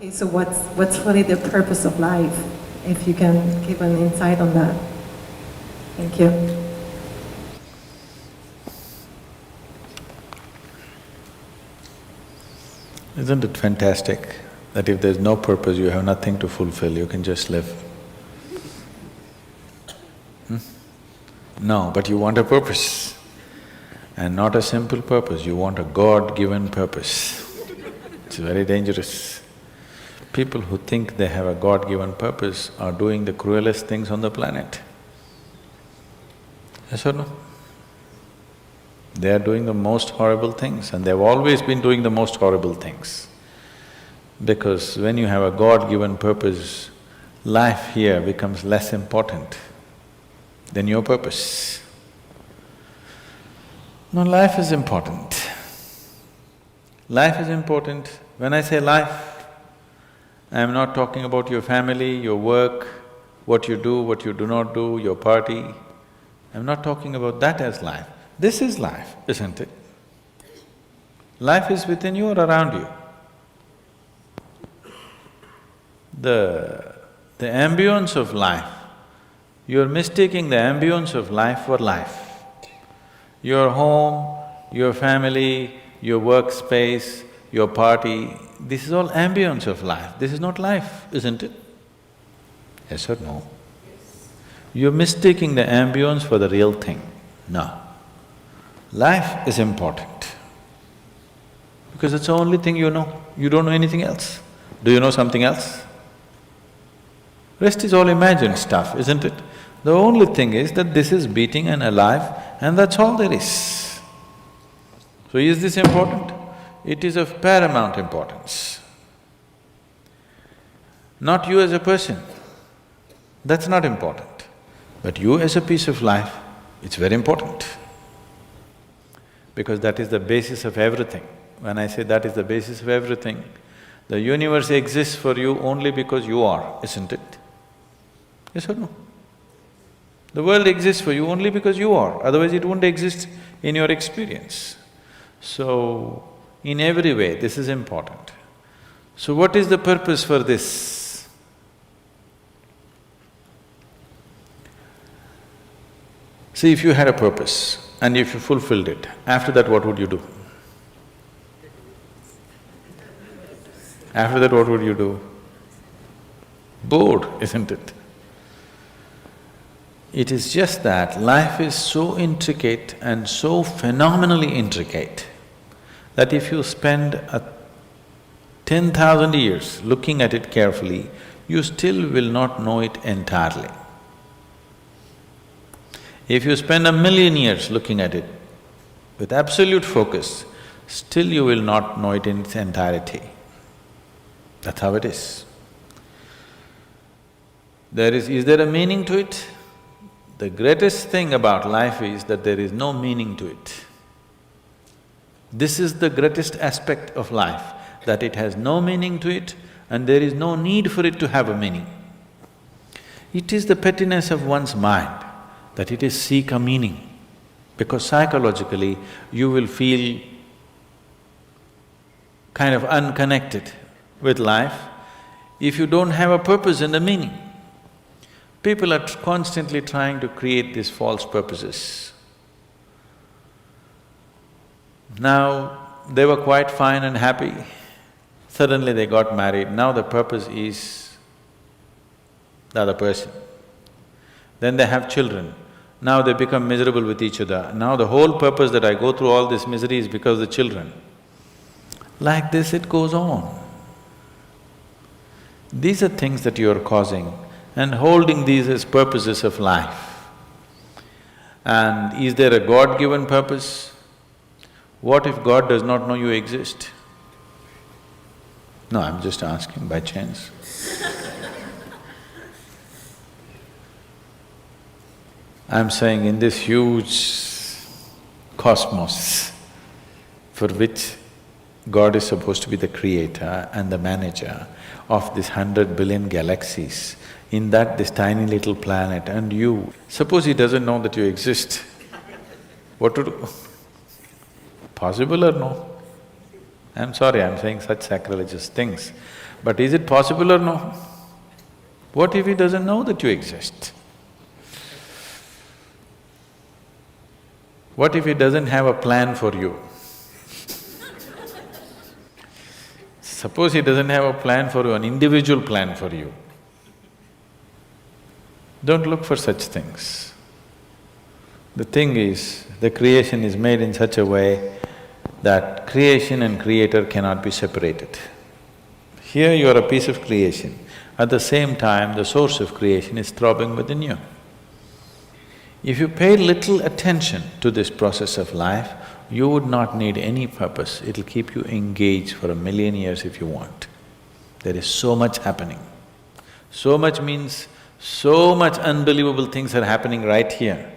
Okay, so what's really the purpose of life? If you can give an insight on that. Thank you. Isn't it fantastic that if there's no purpose, you have nothing to fulfill, you can just live? No, but you want a purpose. And not a simple purpose, you want a God-given purpose. It's very dangerous. People who think they have a God-given purpose are doing the cruelest things on the planet. Yes or no? They are doing the most horrible things, and they've always been doing the most horrible things. Because when you have a God-given purpose, life here becomes less important than your purpose. No, life is important. Life is important. When I say life, I am not talking about your family, your work, what you do not do, your party. I'm not talking about that as life. This is life, isn't it? Life is within you or around you. The ambience of life, you're mistaking the ambience of life for life. Your home, your family, your workspace, your party, this is all ambience of life. This is not life, isn't it? Yes or no? Yes. You're mistaking the ambience for the real thing. No. Life is important because it's the only thing you know. You don't know anything else. Do you know something else? Rest is all imagined stuff, isn't it? The only thing is that this is beating and alive and that's all there is. So is this important? It is of paramount importance. Not you as a person, that's not important. But you as a piece of life, it's very important. Because that is the basis of everything. When I say that is the basis of everything, the universe exists for you only because you are, isn't it? Yes or no? The world exists for you only because you are, otherwise it wouldn't exist in your experience. So, in every way, this is important. So what is the purpose for this? See, if you had a purpose and if you fulfilled it, after that what would you do? After that what would you do? Bored, isn't it? It is just that life is so intricate and so phenomenally intricate that if you spend 10,000 years looking at it carefully, you still will not know it entirely. If you spend 1,000,000 years looking at it with absolute focus, still you will not know it in its entirety. That's how it is. Is there a meaning to it? The greatest thing about life is that there is no meaning to it. This is the greatest aspect of life, that it has no meaning to it and there is no need for it to have a meaning. It is the pettiness of one's mind that it is seek a meaning, because psychologically you will feel kind of unconnected with life if you don't have a purpose and a meaning. People are constantly trying to create these false purposes. Now, they were quite fine and happy, suddenly they got married, now the purpose is the other person. Then they have children, now they become miserable with each other. Now the whole purpose that I go through all this misery is because of the children. Like this it goes on. These are things that you are causing and holding these as purposes of life. And is there a God-given purpose? What if God does not know you exist? No, I'm just asking by chance. I'm saying in this huge cosmos for which God is supposed to be the creator and the manager of this 100 billion galaxies, in that this tiny little planet and you, suppose he doesn't know that you exist, what to do? Possible or no? I'm sorry, I'm saying such sacrilegious things. But is it possible or no? What if he doesn't know that you exist? What if he doesn't have a plan for you? Suppose he doesn't have a plan for you, an individual plan for you. Don't look for such things. The thing is, the creation is made in such a way that creation and creator cannot be separated. Here you are a piece of creation, at the same time the source of creation is throbbing within you. If you pay little attention to this process of life, you would not need any purpose, it'll keep you engaged for 1,000,000 years if you want. There is so much happening. So much means so much unbelievable things are happening right here.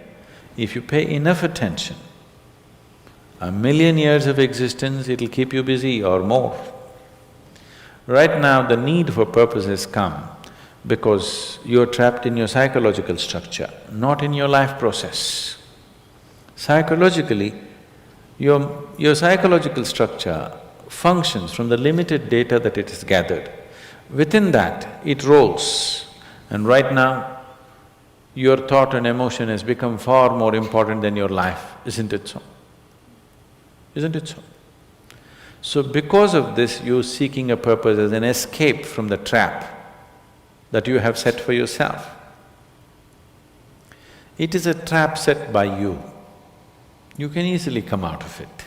If you pay enough attention, 1,000,000 years of existence, it'll keep you busy or more. Right now, the need for purpose has come because you're trapped in your psychological structure, not in your life process. Psychologically, your psychological structure functions from the limited data that it has gathered. Within that, it rolls. And right now, your thought and emotion has become far more important than your life, isn't it so? Isn't it so? So because of this, you're seeking a purpose as an escape from the trap that you have set for yourself. It is a trap set by you. You can easily come out of it.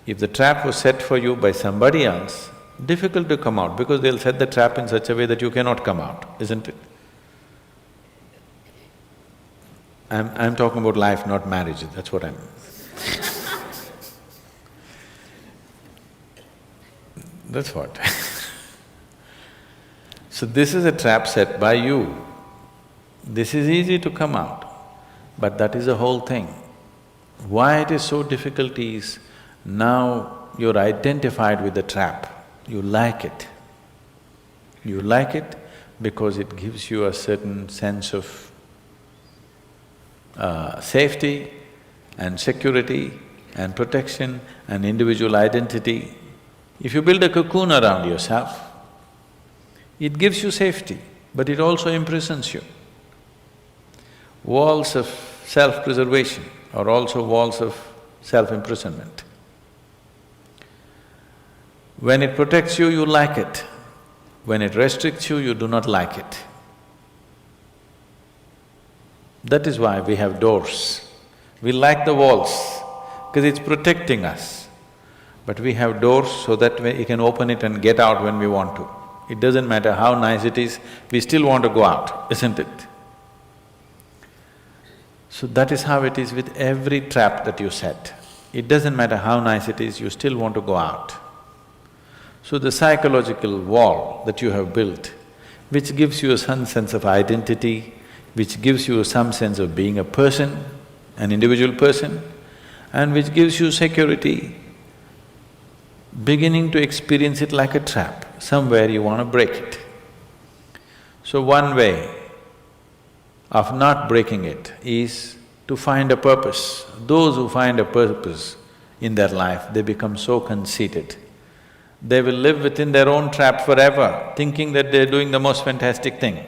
If the trap was set for you by somebody else, difficult to come out because they'll set the trap in such a way that you cannot come out, isn't it? I'm talking about life, not marriage, that's what I'm… That's what. So this is a trap set by you. This is easy to come out, but that is the whole thing. Why it is so difficult is, now you're identified with the trap, you like it. You like it because it gives you a certain sense of safety and security and protection and individual identity. If you build a cocoon around yourself, it gives you safety, but it also imprisons you. Walls of self-preservation are also walls of self-imprisonment. When it protects you, you like it. When it restricts you, you do not like it. That is why we have doors. We like the walls, because it's protecting us. But we have doors so that we can open it and get out when we want to. It doesn't matter how nice it is, we still want to go out, isn't it? So that is how it is with every trap that you set. It doesn't matter how nice it is, you still want to go out. So the psychological wall that you have built, which gives you some sense of identity, which gives you some sense of being a person, an individual person, and which gives you security, beginning to experience it like a trap, somewhere you want to break it. So one way of not breaking it is to find a purpose. Those who find a purpose in their life, they become so conceited. They will live within their own trap forever, thinking that they're doing the most fantastic thing.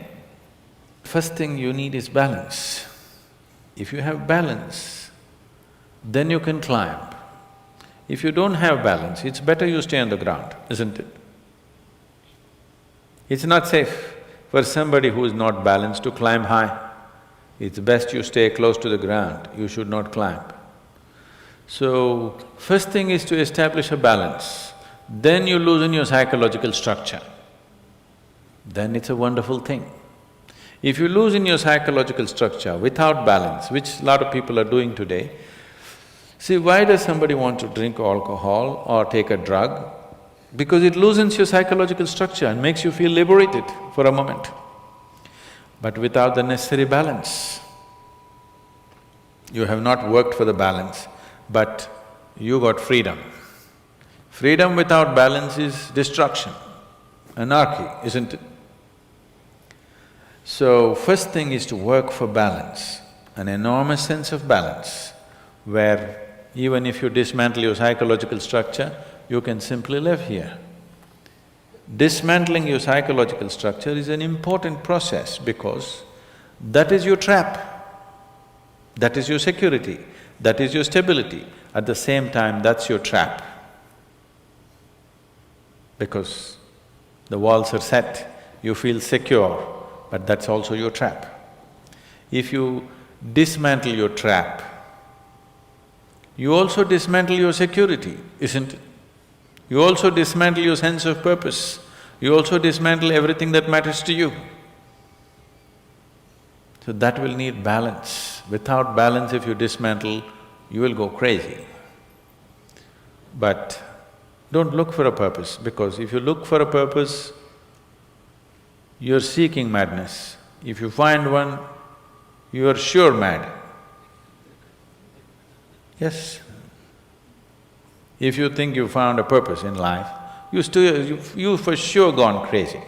First thing you need is balance. If you have balance, then you can climb. If you don't have balance, it's better you stay on the ground, isn't it? It's not safe for somebody who is not balanced to climb high. It's best you stay close to the ground, you should not climb. So, first thing is to establish a balance, then you loosen your psychological structure. Then it's a wonderful thing. If you loosen your psychological structure without balance, which a lot of people are doing today, see, why does somebody want to drink alcohol or take a drug? Because it loosens your psychological structure and makes you feel liberated for a moment. But without the necessary balance, you have not worked for the balance, but you got freedom. Freedom without balance is destruction, anarchy, isn't it? So, first thing is to work for balance, an enormous sense of balance, where even if you dismantle your psychological structure, you can simply live here. dismantling your psychological structure is an important process because that is your trap, that is your security, that is your stability. At the same time, that's your trap. Because the walls are set, you feel secure, but that's also your trap. If you dismantle your trap, you also dismantle your security, isn't it? You also dismantle your sense of purpose. You also dismantle everything that matters to you. So that will need balance. Without balance, if you dismantle, you will go crazy. But don't look for a purpose, because if you look for a purpose, you're seeking madness. If you find one, you are sure mad. Yes. If you think you found a purpose in life, you for sure gone crazy.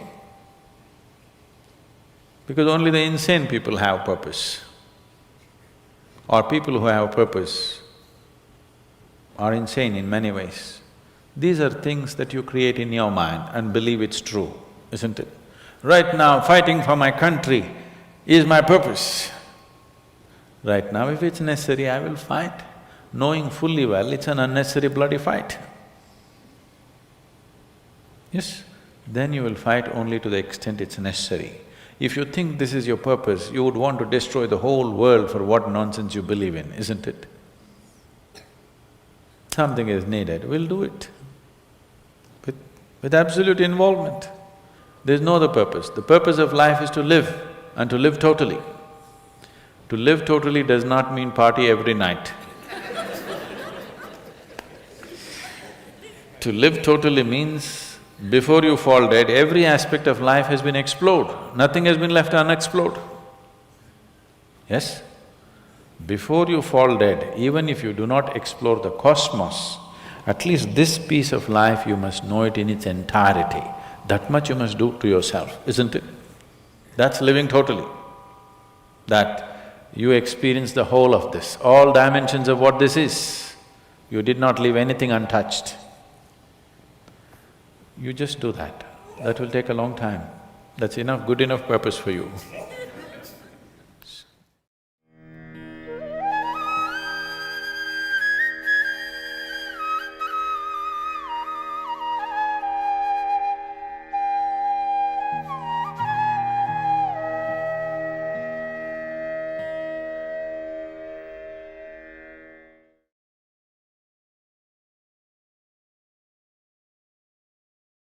Because only the insane people have purpose. Or people who have purpose are insane in many ways. These are things that you create in your mind and believe it's true, isn't it? Right now, fighting for my country is my purpose. Right now, if it's necessary, I will fight, knowing fully well it's an unnecessary bloody fight. Yes, then you will fight only to the extent it's necessary. If you think this is your purpose, you would want to destroy the whole world for what nonsense you believe in, isn't it? Something is needed, we'll do it. With absolute involvement. There's no other purpose. The purpose of life is to live, and to live totally. To live totally does not mean party every night. To live totally means before you fall dead, every aspect of life has been explored, nothing has been left unexplored. Yes? Before you fall dead, even if you do not explore the cosmos, at least this piece of life you must know it in its entirety. That much you must do to yourself, isn't it? That's living totally. That you experience the whole of this, all dimensions of what this is. You did not leave anything untouched. You just do that. That will take a long time. That's enough, good enough purpose for you.